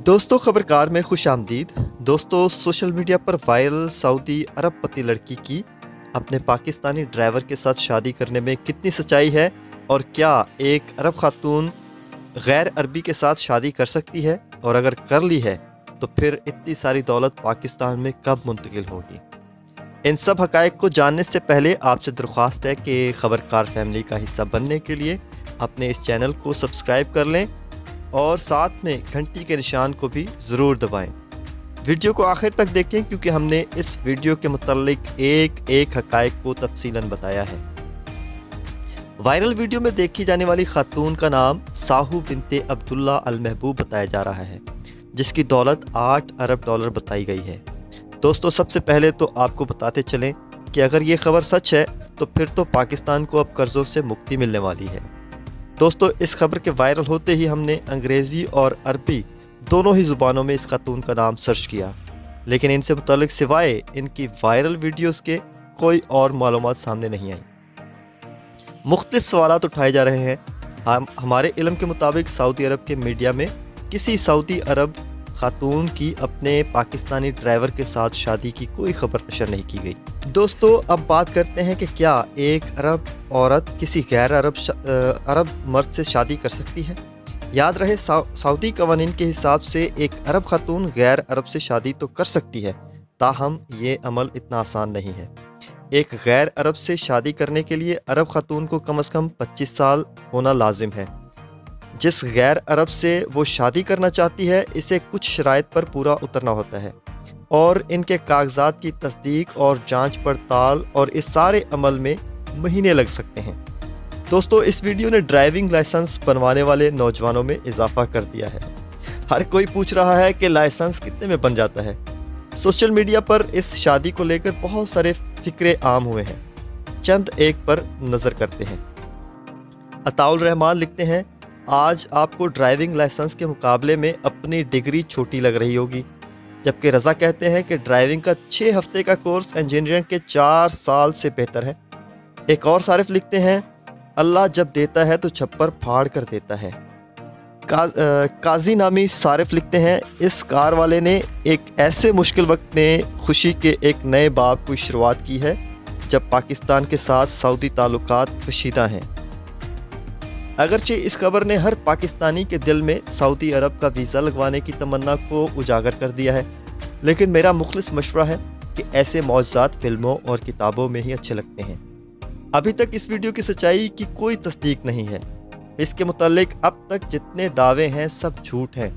दोस्तों खबरकार में खुश आमदीद। दोस्तों सोशल मीडिया पर वायरल सऊदी अरब पति लड़की की अपने पाकिस्तानी ड्राइवर के साथ शादी करने में कितनी सच्चाई है और क्या एक अरब खातून गैर अरबी के साथ शादी कर सकती है, और अगर कर ली है तो फिर इतनी सारी दौलत पाकिस्तान में कब मुंतकिल होगी। इन सब हक़ाइक़ को जानने से पहले आपसे दरख्वास्त है कि खबरकार फैमिली का हिस्सा बनने के लिए अपने इस चैनल को सब्सक्राइब कर लें और साथ में घंटी के निशान को भी ज़रूर दबाएं। वीडियो को आखिर तक देखें क्योंकि हमने इस वीडियो के मुताल्लिक एक हक़ाइक़ को तफसीलन बताया है। वायरल वीडियो में देखी जाने वाली खातून का नाम साहू बिनते अब्दुल्ला अल महबूब बताया जा रहा है, जिसकी दौलत 8 अरब डॉलर बताई गई है। दोस्तों सबसे पहले तो आपको बताते चलें कि अगर ये खबर सच है तो फिर तो पाकिस्तान को अब कर्ज़ों से मुक्ति मिलने वाली है। दोस्तों इस खबर के वायरल होते ही हमने अंग्रेज़ी और अरबी दोनों ही ज़ुबानों में इस खातून का नाम सर्च किया, लेकिन इनसे मुताल्लिक सिवाय इनकी वायरल वीडियोस के कोई और मालूमात सामने नहीं आई। मुख्तलिफ सवालात उठाए जा रहे हैं। हमारे इल्म के मुताबिक सऊदी अरब के मीडिया में किसी सऊदी अरब खातून की अपने पाकिस्तानी ड्राइवर के साथ शादी की कोई खबर नशर नहीं की गई। दोस्तों अब बात करते हैं कि क्या एक अरब औरत किसी गैर अरब मर्द से शादी कर सकती है। याद रहे सऊदी कवानीन के हिसाब से एक अरब खातून गैर अरब से शादी तो कर सकती है, ताहम ये अमल इतना आसान नहीं है। एक गैर अरब से शादी करने के लिए अरब खातून को कम से कम 25 साल होना लाजिम है। जिस गैर अरब से वो शादी करना चाहती है इसे कुछ शराइत पर पूरा उतरना होता है और इनके कागजात की तस्दीक और जांच पड़ताल और इस सारे अमल में महीने लग सकते हैं। दोस्तों इस वीडियो ने ड्राइविंग लाइसेंस बनवाने वाले नौजवानों में इजाफा कर दिया है। हर कोई पूछ रहा है कि लाइसेंस कितने में बन जाता है। सोशल मीडिया पर इस शादी को लेकर बहुत सारे फिक्रे आम हुए हैं। चंद एक पर नज़र करते हैं। अताउल रहमान लिखते हैं, आज आपको ड्राइविंग लाइसेंस के मुकाबले में अपनी डिग्री छोटी लग रही होगी, जबकि रज़ा कहते हैं कि ड्राइविंग का 6 हफ्ते का कोर्स इंजीनियरिंग के 4 साल से बेहतर है। एक और सारिफ लिखते हैं, अल्लाह जब देता है तो छप्पर फाड़ कर देता है। काजी नामी सारिफ लिखते हैं, इस कार वाले ने एक ऐसे मुश्किल वक्त में खुशी के एक नए बाब की शुरुआत की है जब पाकिस्तान के साथ सऊदी ताल्लुकात कशीदा हैं। अगरचे इस खबर ने हर पाकिस्तानी के दिल में सऊदी अरब का वीज़ा लगवाने की तमन्ना को उजागर कर दिया है, लेकिन मेरा मुखलिस मशवरा है कि ऐसे मौजूदात फिल्मों और किताबों में ही अच्छे लगते हैं। अभी तक इस वीडियो की सच्चाई की कोई तस्दीक नहीं है। इसके मुताल्लिक अब तक जितने दावे हैं सब झूठ हैं।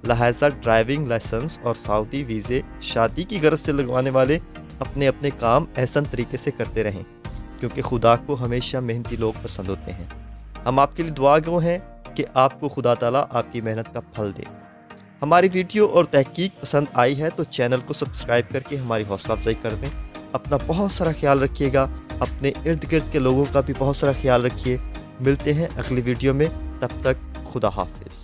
लिहाजा ड्राइविंग लाइसेंस और सऊदी वीज़े शादी की गरज से लगवाने वाले अपने अपने काम एहसन तरीके से करते रहें, क्योंकि खुदा को हमेशा मेहनती लोग पसंद होते हैं। हम आपके लिए दुआ गो हैं कि आपको खुदा ताला आपकी मेहनत का फल दे। हमारी वीडियो और तहकीक पसंद आई है तो चैनल को सब्सक्राइब करके हमारी हौसला अफजाई कर दें। अपना बहुत सारा ख्याल रखिएगा, अपने इर्द गिर्द के लोगों का भी बहुत सारा ख्याल रखिए। मिलते हैं अगली वीडियो में, तब तक खुदा हाफिज़।